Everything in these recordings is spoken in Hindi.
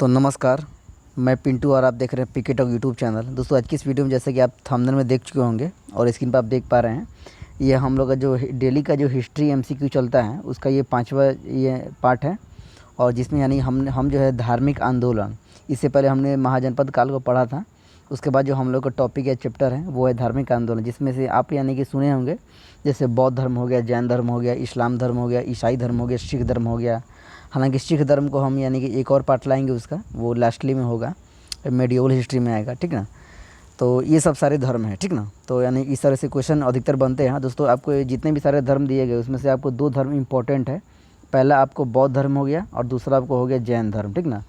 तो नमस्कार, मैं पिंटू और आप देख रहे हैं पीके टॉक यूट्यूब चैनल। दोस्तों आज की इस वीडियो में जैसे कि आप थंबनेल में देख चुके होंगे और स्क्रीन पर आप देख पा रहे हैं, ये हम लोग का जो डेली का जो हिस्ट्री एमसीक्यू चलता है उसका ये 5वां ये पार्ट है। और जिसमें यानी हम जो है धार्मिक आंदोलन, इससे पहले हमने महाजनपद काल को पढ़ा था। उसके बाद जो हम लोग का टॉपिक या चैप्टर है वो है धार्मिक आंदोलन, जिसमें से आप यानी कि सुने होंगे जैसे बौद्ध धर्म हो गया, जैन धर्म हो गया, इस्लाम धर्म हो गया, ईसाई धर्म हो गया, सिख धर्म हो गया। हालांकि सिख धर्म को हम यानी कि एक और पार्ट लाएंगे, उसका वो लास्टली में होगा, मेडिवल हिस्ट्री में आएगा, ठीक ना। तो ये सब सारे धर्म हैं, ठीक ना। तो यानी इस तरह से क्वेश्चन अधिकतर बनते हैं। दोस्तों आपको जितने भी सारे धर्म दिए गए उसमें से आपको दो धर्म इंपॉर्टेंट है। पहला आपको बौद्ध धर्म हो गया और दूसरा आपको हो गया जैन धर्म, ठीक ना।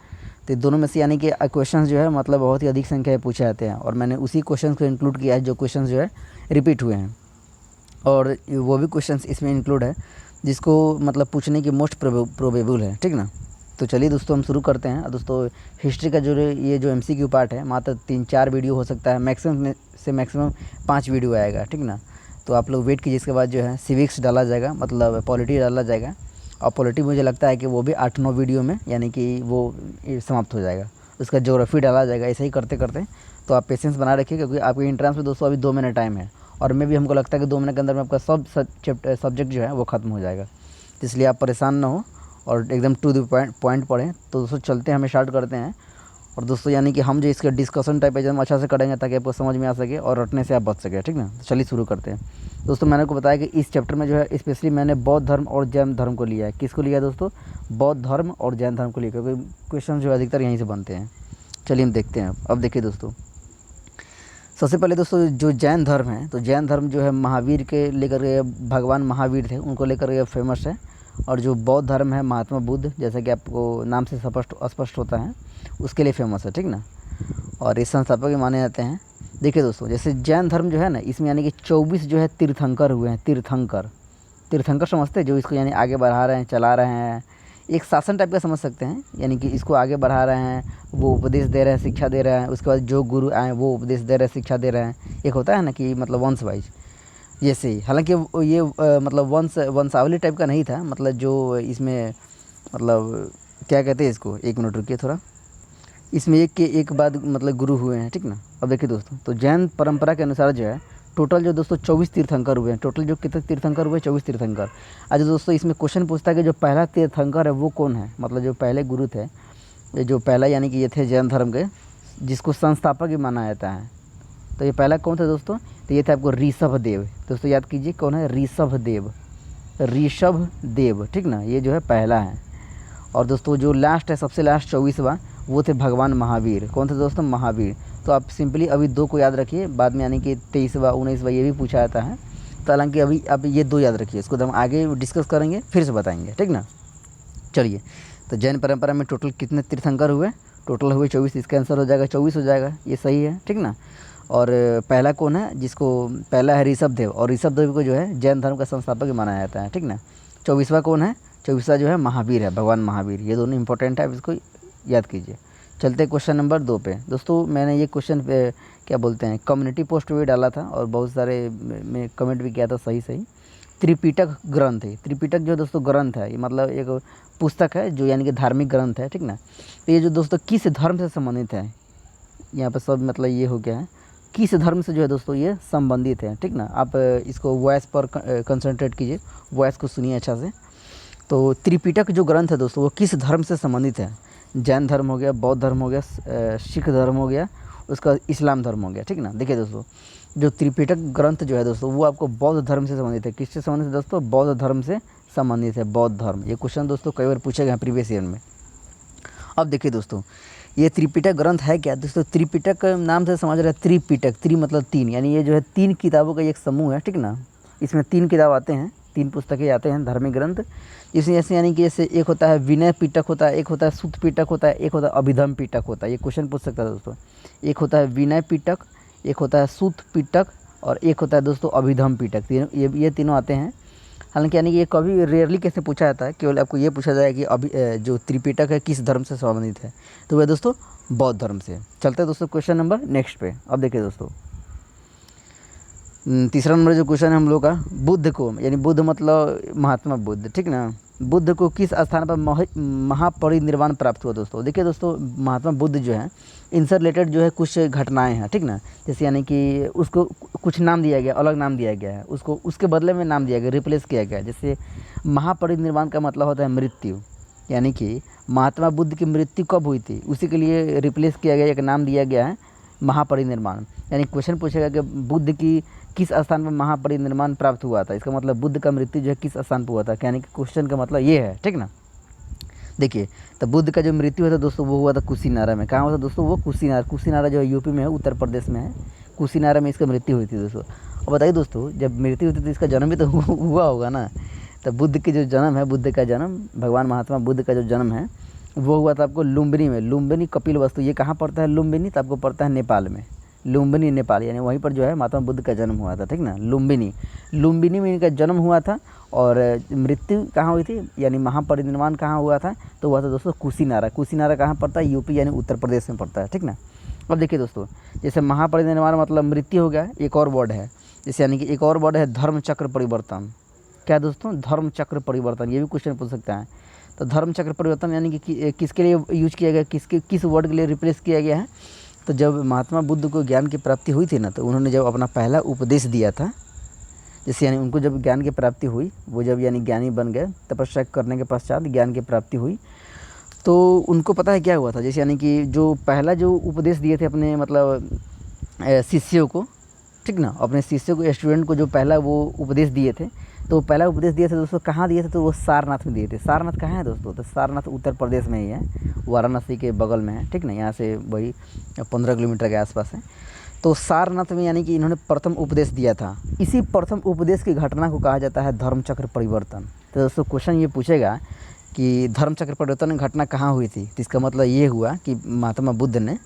तो दोनों में से यानी कि क्वेश्चन जो है मतलब बहुत ही अधिक संख्या में पूछे जाते हैं और मैंने उसी क्वेश्चन को इंक्लूड किया है जो क्वेश्चन जो है रिपीट हुए हैं। और वो भी क्वेश्चंस इसमें इंक्लूड है जिसको मतलब पूछने की मोस्ट प्रोबेबल है, ठीक ना। तो चलिए दोस्तों हम शुरू करते हैं। दोस्तों हिस्ट्री का जो ये जो एमसीक्यू पार्ट है मात्र 3-4 वीडियो हो सकता है, मैक्सिमम से मैक्सिमम 5 वीडियो आएगा, ठीक ना। तो आप लोग वेट कीजिए। इसके बाद जो है सिविक्स डाला जाएगा, मतलब पॉलिटी डाला जाएगा। और पॉलिटी मुझे लगता है कि वो भी 8-9 वीडियो में यानी कि वो समाप्त हो जाएगा। उसका ज्योग्राफी डाला जाएगा। ऐसे ही करते करते तो आप पेशेंस बना रखिए, क्योंकि आपके एंट्रेंस में दोस्तों अभी 2 महीने टाइम है और मैं भी हमको लगता है कि 2 महीने के अंदर में आपका सब सब्जेक्ट जो है वो ख़त्म हो जाएगा। तो इसलिए आप परेशान ना हो और एकदम टू द पॉइंट पढ़ें। तो दोस्तों चलते हैं, हमें स्टार्ट करते हैं। और दोस्तों यानी कि हम जो इसका डिस्कशन टाइप एकदम अच्छा से करेंगे ताकि आपको समझ में आ सके और रटने से आप बच सके, ठीक ना। तो चलिए शुरू करते हैं। दोस्तों मैंने को बताया कि इस चैप्टर में जो है स्पेशली मैंने बौद्ध धर्म और जैन धर्म को लिया है। किसको लिया है दोस्तों? बौद्ध धर्म और जैन धर्म को लिया, क्योंकि क्वेश्चन जो अधिकतर यहीं से बनते हैं। चलिए हम देखते हैं। अब देखिए दोस्तों, सबसे पहले दोस्तों जो जैन धर्म है, तो जैन धर्म जो है महावीर के लेकर के, भगवान महावीर थे उनको लेकर के फेमस है। और जो बौद्ध धर्म है महात्मा बुद्ध, जैसा कि आपको नाम से स्पष्ट होता है, उसके लिए फेमस है, ठीक ना। और इस संस्थापक भी माने जाते हैं। देखिए दोस्तों जैसे जैन धर्म जो है ना, इसमें यानी कि 24 जो है तीर्थंकर हुए हैं। तीर्थंकर समझते हैं, जो इसको यानी आगे बढ़ा रहे हैं, चला रहे हैं। एक शासन टाइप का समझ सकते हैं, यानी कि इसको आगे बढ़ा रहे हैं, वो उपदेश दे रहे हैं, शिक्षा दे रहे हैं। उसके बाद जो गुरु आए वो उपदेश दे रहे हैं, शिक्षा दे रहे हैं। एक होता है ना कि मतलब वंश वाइज, जैसे ही। हालांकि ये मतलब वंशावली टाइप का नहीं था, मतलब जो इसमें मतलब क्या कहते हैं इसको, एक मिनट रुकिए थोड़ा। इसमें एक के एक बाद मतलब गुरु हुए हैं, ठीक ना। अब देखिए दोस्तों, तो जैन परंपरा के अनुसार जो है टोटल जो दोस्तों 24 तीर्थंकर हुए हैं। टोटल जो कितने तीर्थंकर हुए? 24 तीर्थंकर। आज दोस्तों इसमें क्वेश्चन पूछता है कि जो पहला तीर्थंकर है वो कौन है, मतलब जो पहले गुरु थे, ये जो पहला यानी कि ये थे जैन धर्म के, जिसको संस्थापक भी माना जाता है। तो ये पहला कौन था दोस्तों? तो ये थे आपको ऋषभ देव। दोस्तों याद कीजिए कौन है? ऋषभ देव, ठीक ना। ये जो है पहला है। और दोस्तों जो लास्ट है, सबसे लास्ट 24वां, वो थे भगवान महावीर। कौन थे दोस्तों? महावीर। तो आप सिंपली अभी 2 को याद रखिए, बाद में यानी कि 23वां 19वां ये भी पूछा जाता है। तो हालांकि अभी अब ये 2 याद रखिए, इसको हम आगे डिस्कस करेंगे, फिर से बताएंगे, ठीक ना। चलिए, तो जैन परंपरा में टोटल कितने तीर्थंकर हुए? टोटल हुए 24। इसका आंसर हो जाएगा 24 हो जाएगा, ये सही है, ठीक ना। और पहला कौन है? जिसको पहला है ऋषभ देव, और ऋषभ देव को जो है जैन धर्म का संस्थापक माना जाता है, ठीक ना। 24वां कौन है? 24वां जो है महावीर है, भगवान महावीर। ये दोनों इंपॉर्टेंट है, इसको याद कीजिए। चलते क्वेश्चन नंबर 2 पे। दोस्तों मैंने ये क्वेश्चन पे क्या बोलते हैं कम्युनिटी पोस्ट पे भी डाला था और बहुत सारे में कमेंट भी किया था, सही। त्रिपिटक ग्रंथ है। त्रिपिटक जो दोस्तों ग्रंथ है, ये मतलब एक पुस्तक है जो यानी कि धार्मिक ग्रंथ है, ठीक ना। तो ये जो दोस्तों किस धर्म से संबंधित है, यहाँ पर सब मतलब ये हो गया है, किस धर्म से जो है दोस्तों ये संबंधित है, ठीक ना। आप इसको वॉइस पर कंसंट्रेट कीजिए, वॉइस को सुनिए अच्छा से। तो त्रिपिटक जो ग्रंथ है दोस्तों वो किस धर्म से संबंधित है? जैन धर्म हो गया, बौद्ध धर्म हो गया, सिख धर्म हो गया, उसका इस्लाम धर्म हो गया, ठीक ना। देखिए दोस्तों जो त्रिपिटक ग्रंथ जो है दोस्तों वो आपको बौद्ध धर्म से संबंधित है। किससे संबंधित है दोस्तों? बौद्ध धर्म से संबंधित है, बौद्ध धर्म। ये क्वेश्चन दोस्तों कई बार पूछे गए हैं प्रीवियस ईयर में। अब देखिए दोस्तों ये त्रिपिटक ग्रंथ है क्या दोस्तों? त्रिपिटक नाम से समझ रहे हैं, त्रिपिटक, त्रि मतलब 3, यानी ये जो है 3 किताबों का एक समूह है, ठीक ना। इसमें 3 किताब आते हैं, 3 पुस्तकें आते हैं धार्मिक ग्रंथ। इसमें जैसे यानी कि जैसे एक होता है विनय पिटक होता है, एक होता है सुत्त पिटक होता है, एक होता है अभिधम पिटक होता है। ये क्वेश्चन पूछ सकता है दोस्तों। एक होता है विनय पिटक, एक होता है सुत्त पिटक और एक होता है दोस्तों अभिधम पिटक। ये तीनों आते हैं। हालांकि यानी कि ये कभी रेयरली कैसे पूछा जाता है, केवल आपको ये पूछा जाए कि अभी जो त्रिपिटक है किस धर्म से संबंधित है, तो वह दोस्तों बौद्ध धर्म से। चलते हैं दोस्तों क्वेश्चन नंबर नेक्स्ट पे। अब देखिए दोस्तों तीसरा नंबर जो क्वेश्चन है हम लोग का, बुद्ध को, यानी बुद्ध मतलब महात्मा बुद्ध, ठीक ना। बुद्ध को किस स्थान पर महापरिनिर्वाण प्राप्त हुआ दोस्तों? देखिए दोस्तों, महात्मा बुद्ध जो है इनसे रिलेटेड जो है कुछ घटनाएं हैं, ठीक ना। जैसे यानी कि उसको कुछ नाम दिया गया, अलग नाम दिया गया है, उसको उसके बदले में नाम दिया गया, रिप्लेस किया गया। जैसे महापरिनिर्वाण का मतलब होता है मृत्यु, यानी कि महात्मा बुद्ध की मृत्यु कब हुई थी उसी के लिए रिप्लेस किया गया, एक नाम दिया गया है महापरिनिर्वाण। यानी क्वेश्चन पूछेगा कि बुद्ध की किस स्थान पर महापरिनिर्वाण प्राप्त हुआ था, इसका मतलब बुद्ध का मृत्यु जो है किस स्थान पर हुआ था, यानी कि क्वेश्चन का मतलब ये है, ठीक ना। देखिए, तो बुद्ध का जो मृत्यु हुआ था दोस्तों वो हुआ था कुशीनारा में। कहाँ हुआ था दोस्तों? वो कुशीनारा जो है यूपी में है, उत्तर प्रदेश में है। कुशीनारा में इसका मृत्यु हुई थी दोस्तों। और बताइए दोस्तों, जब मृत्यु हुई थी तो इसका जन्म भी तो हुआ होगा ना। तो बुद्ध की जो जन्म है, बुद्ध का जन्म, भगवान महात्मा बुद्ध का जो जन्म है वो हुआ था आपको लुम्बिनी में। लुम्बिनी कपिल वस्तु, ये कहाँ पड़ता है लुम्बिनी? तो आपको पड़ता है नेपाल में, लुम्बिनी नेपाल, यानी वहीं पर जो है महात्मा बुद्ध का जन्म हुआ था, ठीक ना। लुम्बिनी में इनका जन्म हुआ था। और मृत्यु कहाँ हुई थी, यानी महापरिनिर्वाण कहाँ हुआ था? तो हुआ था दोस्तों कुशीनारा। कुशीनारा कहाँ पड़ता है? यूपी यानी उत्तर प्रदेश में पड़ता है, ठीक ना। अब देखिए दोस्तों, जैसे महापरिनिर्वाण मतलब मृत्यु हो गया, एक और वर्ड है जैसे, यानी कि एक और वर्ड है धर्म चक्र परिवर्तन। क्या दोस्तों? धर्म चक्र परिवर्तन, ये भी क्वेश्चन पूछ सकता है। तो धर्म चक्र परिवर्तन यानी कि किसके लिए यूज किया गया, किस वर्ड के लिए रिप्लेस किया गया है? तो जब महात्मा बुद्ध को ज्ञान की प्राप्ति हुई थी ना, तो उन्होंने जब अपना पहला उपदेश दिया था, जैसे यानी उनको जब ज्ञान की प्राप्ति हुई, वो जब यानी ज्ञानी बन गए, तपस्या करने के पश्चात ज्ञान की प्राप्ति हुई, तो उनको पता है क्या हुआ था? जैसे यानी कि जो पहला जो उपदेश दिए थे अपने मतलब शिष्यों को, ठीक ना, अपने शिष्यों को, स्टूडेंट को जो पहला वो उपदेश दिए थे, तो पहला उपदेश दिए थे दोस्तों कहाँ दिए थे? तो वो सारनाथ में दिए थे। सारनाथ कहाँ है दोस्तों? तो सारनाथ उत्तर प्रदेश में ही है, वाराणसी के बगल में है, ठीक ना। यहाँ से वही 15 किलोमीटर के आसपास है। तो सारनाथ में यानी कि इन्होंने प्रथम उपदेश दिया था। इसी प्रथम उपदेश की घटना को कहा जाता है धर्मचक्र परिवर्तन। तो दोस्तों क्वेश्चन ये पूछेगा कि धर्मचक्र परिवर्तन घटना कहाँ हुई थी, तो इसका मतलब ये हुआ कि महात्मा बुद्ध ने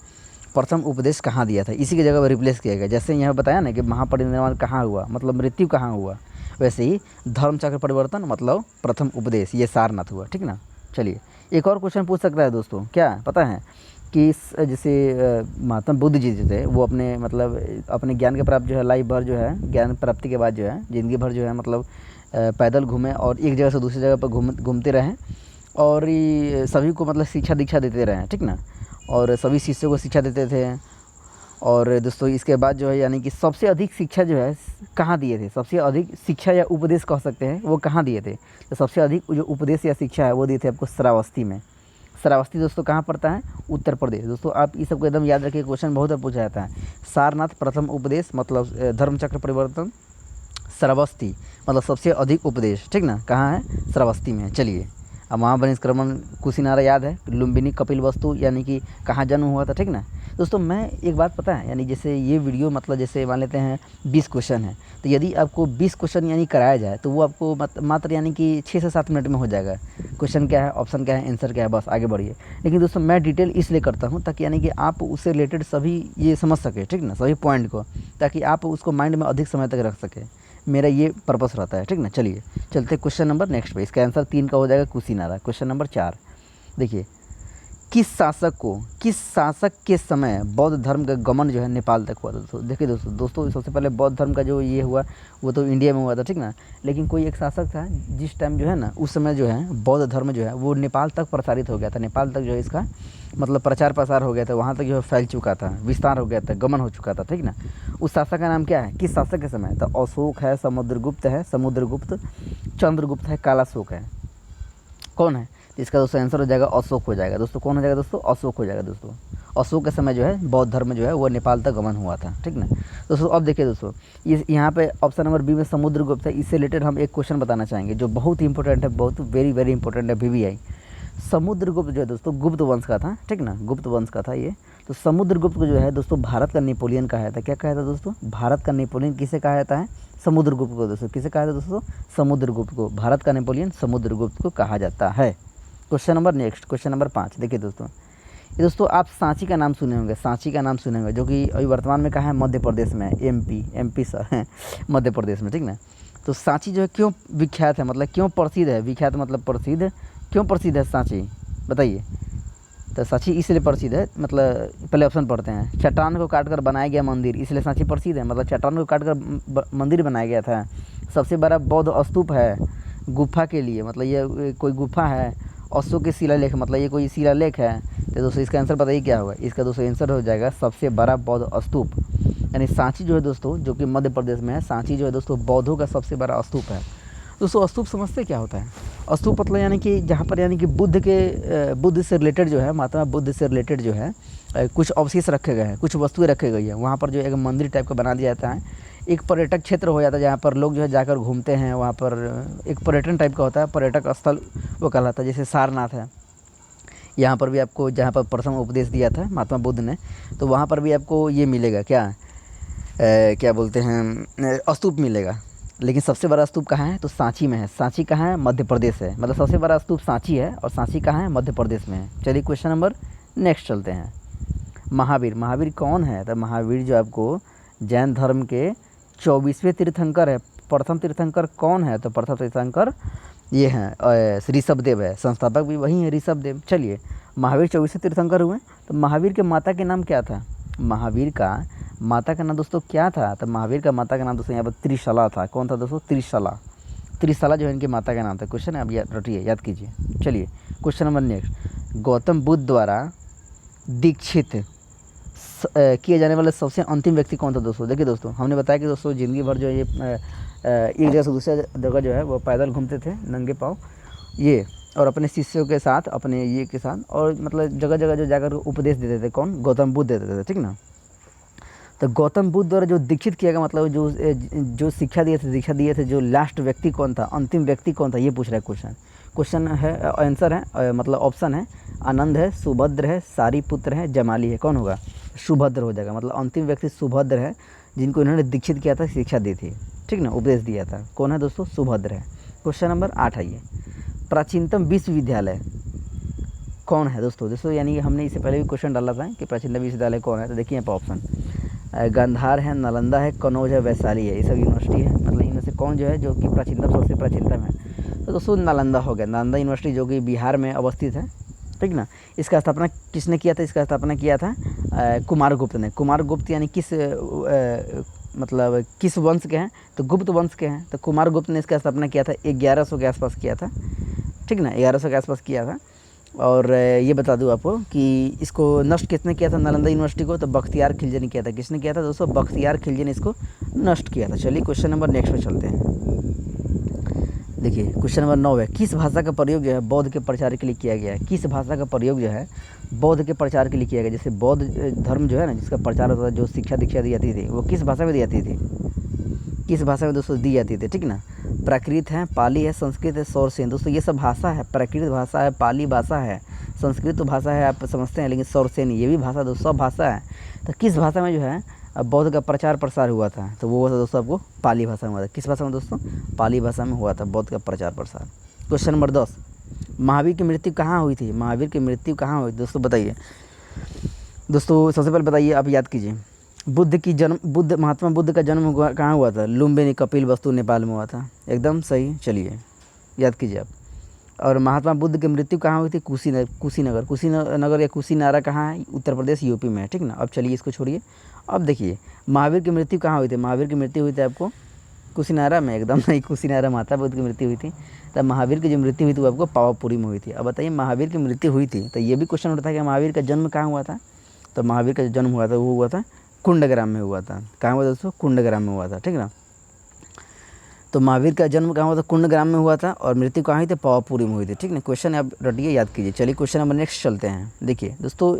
प्रथम उपदेश कहाँ दिया था, इसी की जगह पर रिप्लेस किया गया। जैसे यहाँ बताया ना कि महापरिनिर्वाण कहाँ हुआ, मतलब मृत्यु कहाँ हुआ, वैसे ही धर्मचक्र परिवर्तन मतलब प्रथम उपदेश, ये सारनाथ हुआ, ठीक ना। चलिए, एक और क्वेश्चन पूछ सकता है दोस्तों, क्या पता है कि जैसे महात्मा बुद्ध जी जो थे वो अपने मतलब अपने ज्ञान के प्राप्त जो है लाइफ भर जो है, ज्ञान प्राप्ति के बाद जो है ज़िंदगी भर जो है मतलब पैदल घूमे और एक जगह से दूसरी जगह पर घूमते रहें और ये सभी को मतलब शिक्षा दीक्षा देते रहें, ठीक ना। और सभी शिष्यों को शिक्षा देते थे। और दोस्तों इसके बाद जो है यानी कि सबसे अधिक शिक्षा जो है कहाँ दिए थे, सबसे अधिक शिक्षा या उपदेश कह सकते हैं, वो कहाँ दिए थे? तो सबसे अधिक जो उपदेश या शिक्षा है वो दिए थे आपको श्रावस्ती में। श्रावस्ती दोस्तों कहाँ पड़ता है? उत्तर प्रदेश। दोस्तों आप इस सबको एकदम याद रखिए, क्वेश्चन बहुत बार पूछा जाता है। सारनाथ प्रथम उपदेश मतलब धर्मचक्र परिवर्तन, श्रावस्ती मतलब सबसे अधिक उपदेश, ठीक ना, कहाँ है? श्रावस्ती में। चलिए, अब महापरिनिष्क्रमण कुशीनारा याद है, लुम्बिनी कपिल वस्तु यानी कि कहाँ जन्म हुआ था, ठीक ना। दोस्तों मैं एक बात पता है, यानी जैसे ये वीडियो मतलब जैसे मान लेते हैं 20 क्वेश्चन है, तो यदि आपको 20 क्वेश्चन यानी कराया जाए तो वो आपको मात्र यानी कि 6 से 7 मिनट में हो जाएगा। क्वेश्चन क्या है, ऑप्शन क्या है, आंसर क्या है, बस आगे बढ़िए। लेकिन दोस्तों मैं डिटेल इसलिए करता हूँ ताकि यानी कि आप उससे रिलेटेड सभी ये समझ सकें, ठीक ना, सभी पॉइंट को, ताकि आप उसको माइंड में अधिक समय तक रख सकें। मेरा ये पर्पस रहता है, ठीक ना। चलिए चलते क्वेश्चन नंबर नेक्स्ट पे। इसका आंसर 3 का हो जाएगा कुशीनारा। क्वेश्चन नंबर 4 देखिए, किस शासक के समय बौद्ध धर्म का गमन जो है नेपाल तक हुआ? दोस्तों देखिए दोस्तों सबसे पहले बौद्ध धर्म का जो ये हुआ वो तो इंडिया में हुआ था, ठीक ना। लेकिन कोई एक शासक था जिस टाइम जो है ना, उस समय जो है बौद्ध धर्म जो है वो नेपाल तक प्रसारित हो गया था। नेपाल तक जो है इसका मतलब प्रचार प्रसार हो गया था, वहाँ तक जो है फैल चुका था, विस्तार हो गया था, गमन हो चुका था, ठीक ना। उस शासक का नाम क्या है, किस शासक के समय? तो अशोक है, समुद्रगुप्त, चंद्रगुप्त है, कालाशोक है, कौन है? तो इसका दोस्तों आंसर हो जाएगा अशोक हो जाएगा। दोस्तों कौन हो जाएगा दोस्तों? अशोक हो जाएगा दोस्तों। अशोक के समय जो है बौद्ध धर्म जो है वो नेपाल तक गमन हुआ था, ठीक ना। दोस्तों अब देखिए दोस्तों, ये यहाँ पे ऑप्शन नंबर बी में समुद्रगुप्त है। इससे रिलेटेड हम एक क्वेश्चन बताना चाहेंगे जो बहुत ही इंपॉर्टेंट है, बहुत वेरी वेरी इंपॉर्टेंट है, VVI। समुद्रगुप्त जो है दोस्तों गुप्त वंश का था, ठीक ना, गुप्त वंश का था ये। तो समुद्रगुप्त को जो है दोस्तों भारत का नेपोलियन कहा जाता है। क्या कहा था दोस्तों? भारत का नेपोलियन किसे कहा जाता है? समुद्रगुप्त को। दोस्तों किसे कहा जाता है दोस्तों? समुद्रगुप्त को। भारत का नेपोलियन समुद्रगुप्त को कहा जाता है। Question number next, question number 5 देखिए दोस्तों, ये दोस्तों आप सांची का नाम सुने होंगे, सांची का नाम सुने होंगे, जो कि अभी वर्तमान में कहाँ है? मध्य प्रदेश में, MP सर है मध्य प्रदेश में, ठीक ना। तो सांची जो है क्यों विख्यात है, मतलब क्यों प्रसिद्ध है? विख्यात मतलब प्रसिद्ध, क्यों प्रसिद्ध है सांची बताइए? तो सांची इसलिए प्रसिद्ध है, मतलब पहले ऑप्शन पढ़ते हैं। चट्टान को काटकर बनाया गया मंदिर, इसलिए सांची प्रसिद्ध है, मतलब चट्टान को काटकर मंदिर बनाया गया था। सबसे बड़ा बौद्ध स्तूप है गुफा के लिए, मतलब ये कोई गुफा है। अशोक के शिलालेख, मतलब ये कोई शिलालेख है। तो दोस्तों इसका आंसर बताइए क्या होगा। इसका दोस्तों आंसर हो जाएगा सबसे बड़ा बौद्ध स्तूप, यानी सांची जो है दोस्तों, जो कि मध्य प्रदेश में है। सांची जो है दोस्तों बौद्धों का सबसे बड़ा स्तूप है। दोस्तों स्तूप समझते क्या होता है। स्तूप मतलब यानी कि जहाँ पर यानी कि बुद्ध से रिलेटेड जो है, महात्मा बुद्ध से रिलेटेड जो है कुछ अवशेष रखे गए हैं, कुछ वस्तुएं रखी गई हैं। वहाँ पर जो एक मंदिर टाइप का बना दिया जाता है, एक पर्यटक क्षेत्र हो जाता है जहाँ पर लोग जो है जाकर घूमते हैं। वहाँ पर एक पर्यटन टाइप का होता है, पर्यटक स्थल वो कहलाता है। जैसे सारनाथ है, यहाँ पर भी आपको जहाँ पर प्रथम उपदेश दिया था महात्मा बुद्ध ने, तो वहाँ पर भी आपको ये मिलेगा क्या, क्या बोलते हैं, स्तूप मिलेगा। लेकिन सबसे बड़ा स्तूप कहाँ है, तो सांची में है। सांची कहाँ है, मध्य प्रदेश है। मतलब सबसे बड़ा स्तूप सांची है और सांची कहाँ है, मध्य प्रदेश में है। चलिए क्वेश्चन नंबर नेक्स्ट चलते हैं। महावीर, महावीर कौन है। तो महावीर जो आपको जैन धर्म के 24वें तीर्थंकर है। प्रथम तीर्थंकर कौन है, तो प्रथम तीर्थंकर ये हैं ऋषभदेव है। संस्थापक भी वही है ऋषभदेव। चलिए महावीर 24वें तीर्थंकर हुए। तो महावीर के माता के नाम क्या था, महावीर का माता का नाम दोस्तों क्या था। तो महावीर का माता का नाम दोस्तों यहाँ पर त्रिशला था। कौन था दोस्तों, त्रिशला। त्रिशला जो है इनकी माता का नाम था। क्वेश्चन है, आप याद रटिए, याद कीजिए। चलिए question number next. Gautam Buddha द्वारा दीक्षित किए जाने वाले सबसे अंतिम व्यक्ति कौन था दोस्तों। देखिए दोस्तों, हमने बताया कि दोस्तों ज़िंदगी भर जो ये एक जगह से दूसरे जगह जो है वो पैदल घूमते थे नंगे पाँव ये, और अपने शिष्यों के साथ, अपने ये के साथ, और मतलब जगह जगह जो जाकर उपदेश देते थे। कौन, गौतम बुद्ध देते थे, ठीक ना। तो गौतम बुद्ध द्वारा जो दीक्षित किया गया, मतलब जो शिक्षा दिए थे, जो लास्ट व्यक्ति कौन था, अंतिम व्यक्ति कौन था, ये पूछ रहा है क्वेश्चन। क्वेश्चन है, आंसर है, मतलब ऑप्शन है, आनंद है, सुभद्र है, सारीपुत्र है, जमाली है। कौन होगा, सुभद्र हो जाएगा। मतलब अंतिम व्यक्ति सुभद्र है, जिनको इन्होंने दीक्षित किया था, शिक्षा दी थी, ठीक ना, उपदेश दिया था। कौन है दोस्तों, सुभद्र है। क्वेश्चन नंबर 8 आइए। प्राचीनतम विश्वविद्यालय कौन है दोस्तों। यानी हमने इससे पहले भी क्वेश्चन डाला था कि प्राचीनतम विश्वविद्यालय कौन है। तो देखिए यहाँ पर ऑप्शन, गांधार है, नालंदा है, कनौज है, वैशाली है। ये सब यूनिवर्सिटी है। मतलब इनमें से कौन जो है, जो कि प्राचीनतम, सबसे प्राचीनतम है। तो दोस्तों नालंदा हो गया। नालंदा यूनिवर्सिटी जो कि बिहार में अवस्थित है, ठीक ना। इसका स्थापना किसने किया था, इसका स्थापना किया था कुमारगुप्त ने। कुमारगुप्त यानी किस मतलब किस वंश के हैं, तो गुप्त वंश के हैं। तो कुमारगुप्त ने इसका स्थापना किया था 1100 के आसपास किया था, ठीक ना, 1100 के आसपास किया था। और ये बता दूं आपको कि इसको नष्ट किसने किया था, नालंदा यूनिवर्सिटी को, तो बख्तियार खिलजी ने किया था। किसने किया था दोस्तों, बख्तियार खिलजी ने इसको नष्ट किया था। चलिए क्वेश्चन नंबर नेक्स्ट पे चलते हैं। देखिए क्वेश्चन नंबर 9 है। किस भाषा का प्रयोग जो है बौद्ध के प्रचार के लिए किया गया है। किस भाषा का प्रयोग जो है बौद्ध के प्रचार के लिए किया गया। जैसे बौद्ध धर्म जो है ना, जिसका प्रचार होता था, जो शिक्षा दीक्षा दी जाती थी, वो किस भाषा में दी जाती थी, किस भाषा में दोस्तों दी जाती थी, ठीक ना। प्राकृत है, पाली है, संस्कृत है, सौरसेन। दोस्तों ये सब भाषा है, प्राकृत भाषा है, पाली भाषा है, संस्कृत तो भाषा है, आप समझते हैं, लेकिन सौरसेन ये भी भाषा, दोस्तों सब भाषा है। तो किस भाषा में जो है बौद्ध का प्रचार प्रसार हुआ था, तो वो हुआ था दोस्तों आपको पाली भाषा में हुआ था। किस भाषा में दोस्तों, पाली भाषा में हुआ था बौद्ध का प्रचार प्रसार। Question number 10। महावीर की मृत्यु कहाँ हुई थी। महावीर की मृत्यु कहाँ हुई दोस्तों, बताइए दोस्तों। सबसे पहले बताइए, आप याद कीजिए, महात्मा बुद्ध का जन्म कहाँ हुआ था। लुम्बिनी, कपिलवस्तु, नेपाल में हुआ था। एकदम सही, चलिए याद कीजिए आप। और महात्मा बुद्ध की मृत्यु कहाँ हुई थी, कुशीनगर या कुशीनारा कहाँ है, उत्तर प्रदेश यूपी में है, ठीक ना। अब चलिए इसको छोड़िए। अब देखिए महावीर की मृत्यु कहाँ हुई थी। महावीर की मृत्यु हुई थी आपको कुशीनारा में, एकदम नहीं, कुशीनारा महात्मा बुद्ध की मृत्यु हुई थी। तब महावीर की जो मृत्यु हुई थी वो आपको पावापुरी में हुई थी। अब बताइए महावीर की मृत्यु हुई थी, तो ये भी क्वेश्चन उठता है कि महावीर का जन्म कहाँ हुआ था। तो महावीर का जो जन्म हुआ था वो हुआ था कुंडग्राम में हुआ था। कहाँ हुआ था दोस्तों, कुंडग्राम में हुआ था, ठीक ना। तो महावीर का जन्म कहाँ हुआ था, कुंडग्राम में हुआ था, और मृत्यु कहाँ हुई थी, पावापुरी में हुई थी, ठीक ना। क्वेश्चन आप रटिए, याद कीजिए। चलिए क्वेश्चन नंबर नेक्स्ट चलते हैं। देखिए दोस्तों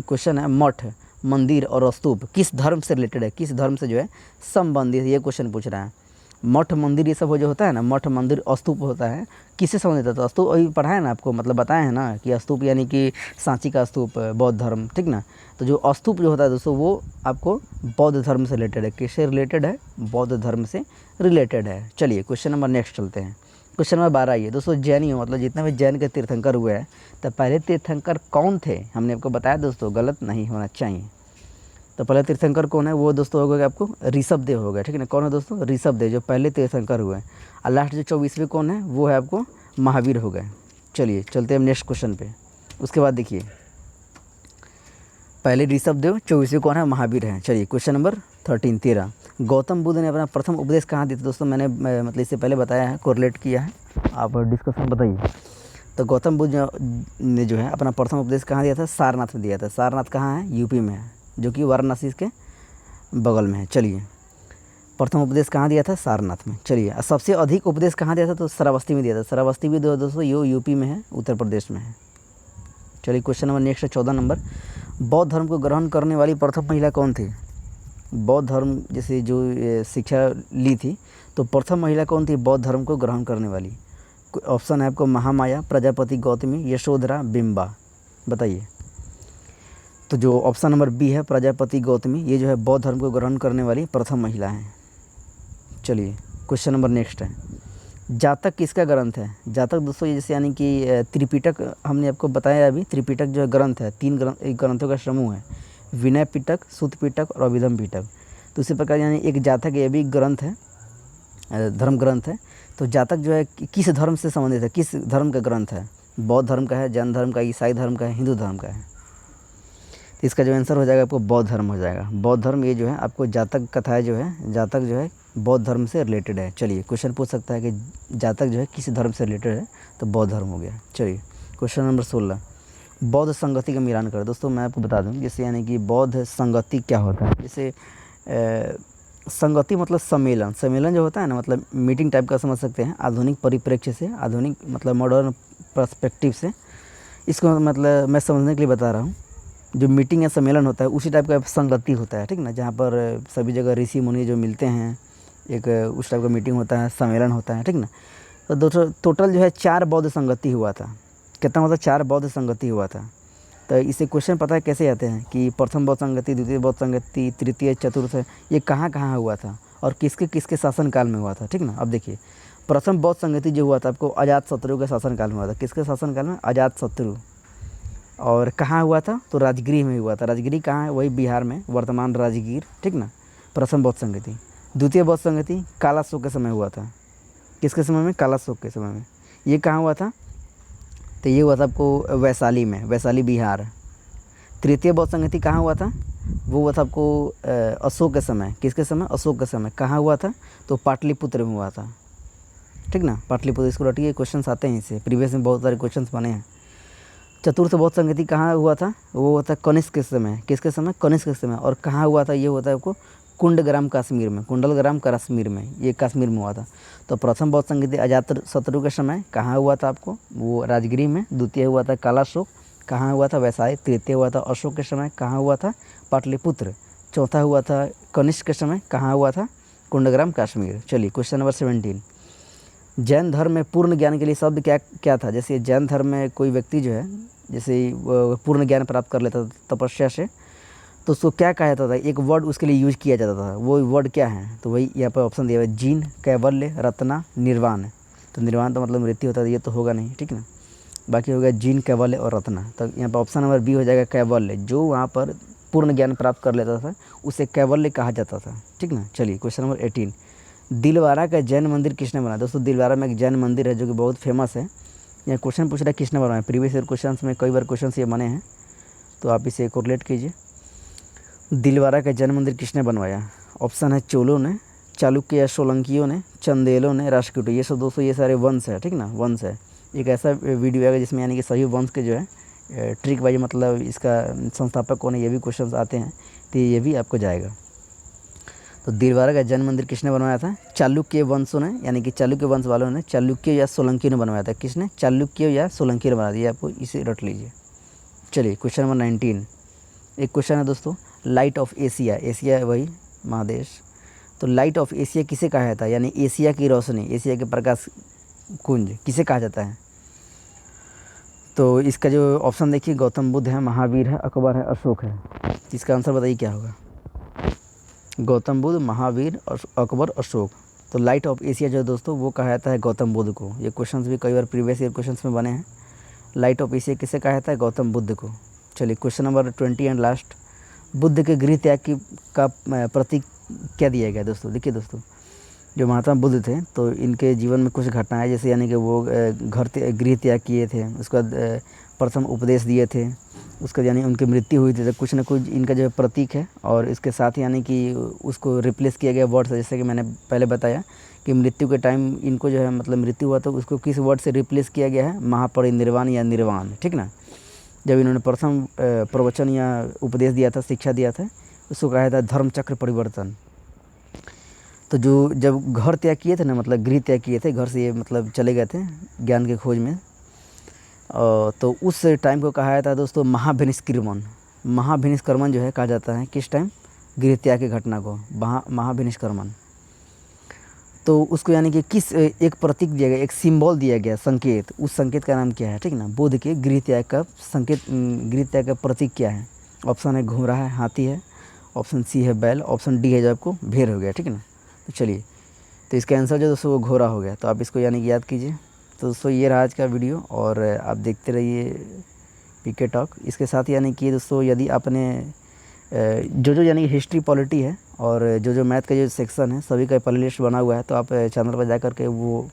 क्वेश्चन है, मठ, मंदिर और स्तूप किस धर्म से रिलेटेड है, किस धर्म से जो है संबंधित है, ये क्वेश्चन पूछ रहा है। मठ मंदिर ये सब जो होता है ना, मठ मंदिर स्तूप होता है, किससे संबंधित है। तो स्तूप अभी पढ़ा है ना आपको, मतलब बताए हैं ना कि स्तूप यानी कि सांची का स्तूप, बौद्ध धर्म, ठीक ना। तो जो स्तूप जो होता है दोस्तों वो आपको बौद्ध धर्म से रिलेटेड है। किससे रिलेटेड है, बौद्ध धर्म से रिलेटेड है। चलिए क्वेश्चन नंबर नेक्स्ट चलते हैं। क्वेश्चन नंबर 12 आइए दोस्तों। जैन मतलब जितने भी जैन के तीर्थंकर हुए हैं, तो पहले तीर्थंकर कौन थे, हमने आपको बताया दोस्तों, गलत नहीं होना चाहिए। तो पहले तीर्थंकर कौन है, वो दोस्तों हो गया आपको ऋषभदेव हो गया, ठीक है ना। कौन है दोस्तों, ऋषभदेव, जो पहले तीर्थंकर हुए। और लास्ट जो 24वें कौन है, वो है आपको महावीर हो गए। चलिए चलते हैं नेक्स्ट क्वेश्चन पे। उसके बाद देखिए पहले ऋषभदेव, 24वें कौन है, महावीर हैं। चलिए क्वेश्चन नंबर 13 गौतम बुद्ध ने अपना प्रथम उपदेश कहाँ दिया था दोस्तों? मैंने मतलब इससे पहले बताया है, कोरिलेट किया है, आप डिस्कशन बताइए। तो गौतम बुद्ध ने जो है अपना प्रथम उपदेश कहाँ दिया था? सारनाथ में दिया था। सारनाथ कहाँ है? यूपी में है, जो कि वाराणसी के बगल में है। चलिए प्रथम उपदेश कहाँ दिया था? सारनाथ में। चलिए सबसे अधिक उपदेश कहाँ दिया था? तो श्रावस्ती में दिया था। श्रावस्ती भी दोस्तों यूपी में है, उत्तर प्रदेश में है। चलिए क्वेश्चन नंबर नेक्स्ट है 14 नंबर, बौद्ध धर्म को ग्रहण करने वाली प्रथम महिला कौन थी? बौद्ध धर्म जैसे जो शिक्षा ली थी, तो प्रथम महिला कौन थी बौद्ध धर्म को ग्रहण करने वाली? ऑप्शन है आपको महामाया, प्रजापति गौतमी, यशोधरा, बिंबा। बताइए। तो जो ऑप्शन नंबर बी है प्रजापति गौतमी, ये जो है बौद्ध धर्म को ग्रहण करने वाली प्रथम महिला है। चलिए क्वेश्चन नंबर नेक्स्ट है, जातक किसका ग्रंथ है? जातक दोस्तों ये जैसे यानी कि त्रिपिटक हमने आपको बताया अभी, त्रिपिटक जो है ग्रंथ है, 3 ग्रंथों का समूह है, विनय पिटक, सुत पिटक और अभिधम पिटक। तो इसी प्रकार यानी एक जातक ये भी ग्रंथ है, धर्म ग्रंथ है। तो जातक जो है किस धर्म से संबंधित है, किस धर्म का ग्रंथ है? बौद्ध धर्म का है, जैन धर्म का, ईसाई धर्म का है, हिंदू धर्म का है? तो इसका जो आंसर हो जाएगा आपको बौद्ध धर्म हो जाएगा। बौद्ध धर्म ये जो है आपको जातक कथाएं जो है, जातक जो है बौद्ध धर्म से रिलेटेड है। चलिए क्वेश्चन पूछ सकता है कि जातक जो है किस धर्म से रिलेटेड है, तो बौद्ध धर्म हो गया। चलिए क्वेश्चन नंबर 16, बौद्ध संगति का मिलान करें। दोस्तों मैं आपको बता दूं जैसे यानी कि बौद्ध संगति क्या होता है। जैसे संगति मतलब सम्मेलन, सम्मेलन जो होता है ना, मतलब मीटिंग टाइप का समझ सकते हैं, आधुनिक परिप्रेक्ष्य से, आधुनिक मतलब मॉडर्न पर्सपेक्टिव से। इसको मतलब मैं समझने के लिए बता रहा हूँ, जो मीटिंग या सम्मेलन होता है उसी टाइप का संगति होता है, ठीक ना, जहाँ पर सभी जगह ऋषि मुनि जो मिलते हैं, एक उस टाइप का मीटिंग होता है, सम्मेलन होता है, ठीक ना। तो दोस्तों टोटल जो है 4 बौद्ध संगति हुआ था। कितना मतलब 4 बौद्ध संगति हुआ था। तो इसे क्वेश्चन पता है कैसे आते हैं कि प्रथम बौद्ध संगति, द्वितीय बौद्ध संगति, तृतीय, चतुर्थ, ये कहाँ कहाँ हुआ था और किसके किसके शासनकाल में हुआ था, ठीक ना। अब देखिए प्रथम बौद्ध संगति जो हुआ था आपको अजातशत्रु के शासनकाल में हुआ था। किसके शासनकाल में? अजातशत्रु। और कहाँ हुआ था? तो राजगीर में हुआ था। राजगीर कहाँ है? वही बिहार में, वर्तमान राजगीर, ठीक ना। प्रथम बौद्ध संगति। द्वितीय बौद्ध संगति कालाशोक के समय हुआ था। किसके समय में? कालाशोक के समय में। ये कहाँ हुआ था? तो ये हुआ था आपको वैशाली में, वैशाली बिहार। तृतीय बौद्ध संगति कहाँ हुआ था? वो हुआ था आपको अशोक के समय। किसके समय? अशोक के समय। कहाँ हुआ था? तो पाटलिपुत्र में हुआ था, ठीक ना। पाटलिपुत्र, इसको रटिए, क्वेश्चन आते हैं इससे, प्रीवियस में बहुत सारे क्वेश्चन बने हैं। चतुर्थ बौद्ध संगति कहाँ हुआ था? वो हुआ था कनिष्क के समय। किसके समय? कनिष्क के समय। और कहाँ हुआ था? ये हुआ था आपको कुंडग्राम कश्मीर में, कुंडलग्राम कश्मीर में, ये कश्मीर में हुआ था। तो प्रथम बौद्ध संगति अजातशत्रु के समय कहाँ हुआ था आपको? वो राजगिरी में। द्वितीय हुआ था कालाशोक, कहाँ हुआ था? वैशाली। तृतीय हुआ था अशोक के समय, कहाँ हुआ था? पाटलिपुत्र। चौथा हुआ था कनिष्क के समय, कहाँ हुआ था? कुंडग्राम कश्मीर। चलिए क्वेश्चन नंबर 17, जैन धर्म में पूर्ण ज्ञान के लिए शब्द क्या क्या था? जैसे जैन धर्म में कोई व्यक्ति जो है जैसे पूर्ण ज्ञान प्राप्त कर लेता था तपस्या से, तो उसको क्या कहा जाता था? एक वर्ड उसके लिए यूज किया जाता था। वो वर्ड क्या है? तो वही यहाँ पर ऑप्शन दिया हुआ है, जीन, कैवल्य, रत्ना, निर्वाण। तो निर्वाण तो मतलब मृत्यु होता है, ये तो होगा नहीं, ठीक ना। बाकी हो गया जीन, कैवल्य और रत्ना। तो यहाँ पर ऑप्शन नंबर बी हो जाएगा कैवल्य। जो वहाँ पर पूर्ण ज्ञान प्राप्त कर लेता था उसे कैवल्य कहा जाता था, ठीक ना। चलिए क्वेश्चन नंबर 18, दिलवारा का जैन मंदिर किसने बनाया? दोस्तों दिलवारा में एक जैन मंदिर है जो कि बहुत फेमस है। यहाँ क्वेश्चन पूछ रहा है किसने बनवाया। प्रीवियस ईयर क्वेश्चन में कई बार क्वेश्चन ये बने हैं, तो आप इसे कोरिलेट कीजिए। दिलवारा का जैन मंदिर किसने बनवाया? ऑप्शन है चोलों ने, चालुक्य या सोलंकियों ने, चंदेलों ने, राष्ट्रकूटों। ये सब दोस्तों ये सारे वंश है, ठीक ना, वंश है। एक ऐसा वीडियो आएगा जिसमें यानी कि सही वंश के जो है ट्रिक वाइज मतलब इसका संस्थापक कौन है ये भी क्वेश्चन आते हैं, तो ये भी आपको जाएगा। तो दिलवारा का जैन मंदिर किसने बनवाया था? चालुक्य वंशों ने, यानी कि चालुक्य वंश वालों ने, चालुक्य या सोलंकी ने बनवाया था। किसने? चालुक्य या सोलंकी ने बना दिया। आपको इसे रट लीजिए। चलिए क्वेश्चन नंबर 19, एक क्वेश्चन है दोस्तों, लाइट ऑफ एशिया, एशिया है वही महादेश, तो लाइट ऑफ एशिया किसे कहा जाता है? यानी एशिया की रोशनी, एशिया के प्रकाश कुंज किसे कहा जाता है? तो इसका जो ऑप्शन देखिए, गौतम बुद्ध है, महावीर है, अकबर है, अशोक है। इसका आंसर बताइए क्या होगा? गौतम बुद्ध, महावीर, अकबर, अशोक। तो लाइट ऑफ एशिया जो दोस्तों वो कहा जाता है गौतम बुद्ध को। ये क्वेश्चंस भी कई बार प्रीवियस ईयर क्वेश्चंस में बने हैं। लाइट ऑफ एशिया किसे कहा जाता है? गौतम बुद्ध को। चलिए question number 20 and last, Buddha के गृह त्याग का प्रतीक क्या दिया गया दोस्तों? देखिए दोस्तों, जो महात्मा बुद्ध थे तो इनके जीवन में कुछ घटनाएं, जैसे यानी कि वो गृह त्याग किए थे, उसके बाद प्रथम उपदेश दिए थे, उसका यानी उनकी मृत्यु हुई थी, तो कुछ ना कुछ इनका जो है प्रतीक है। और इसके साथ यानी कि उसको रिप्लेस किया गया वर्ड से, जैसे कि मैंने पहले बताया कि मृत्यु के टाइम इनको जो है मतलब मृत्यु हुआ तो उसको किस वर्ड से रिप्लेस किया गया है, महापरिनिर्वाण या निर्वाण, ठीक ना। जब इन्होंने प्रथम प्रवचन या उपदेश दिया था, शिक्षा दिया था, उसको कहा था धर्म चक्र परिवर्तन। तो जो जब घर त्याग किए थे ना, मतलब गृह त्याग किए थे, घर से ये मतलब चले गए थे ज्ञान के खोज में, तो उस टाइम को कहा जाता है दोस्तों महाभिनिष्क्रमण। महाभिनिष्क्रमण जो है कहा जाता है किस टाइम, गृह त्याग की घटना को महाभिनिष्क्रमण। तो उसको यानी कि किस एक प्रतीक दिया गया, एक सिंबल दिया गया, संकेत, उस संकेत का नाम क्या है, ठीक ना। बुद्ध के गृह त्याग का संकेत, गृह त्याग का प्रतीक क्या है। ऑप्शन है घोड़ा है, हाथी है, ऑप्शन सी है बैल, ऑप्शन डी है जो आपको भेड़ हो गया, ठीक है ना। तो चलिए, तो इसका आंसर जो दोस्तों वो घोड़ा हो गया। तो आप इसको यानी कि याद कीजिए। तो दोस्तों ये रहा आज का वीडियो, और आप देखते रहिए पीके टॉक। इसके साथ यानी कि दोस्तों यदि आपने जो यानी हिस्ट्री पॉलिटी है और जो मैथ का जो सेक्शन है सभी का प्ले लिस्ट बना हुआ है, तो आप चैनल पर जा कर के वो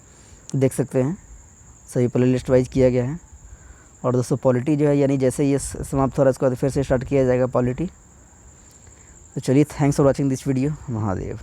देख सकते हैं, सभी प्ले लिस्ट वाइज किया गया है। और दोस्तों पॉलिटी जो है यानी जैसे ये समाप्त हो रहा है, इसके बाद फिर से स्टार्ट किया जाएगा पॉलिटी। तो चलिए, thanks for watching this video. Mahadev.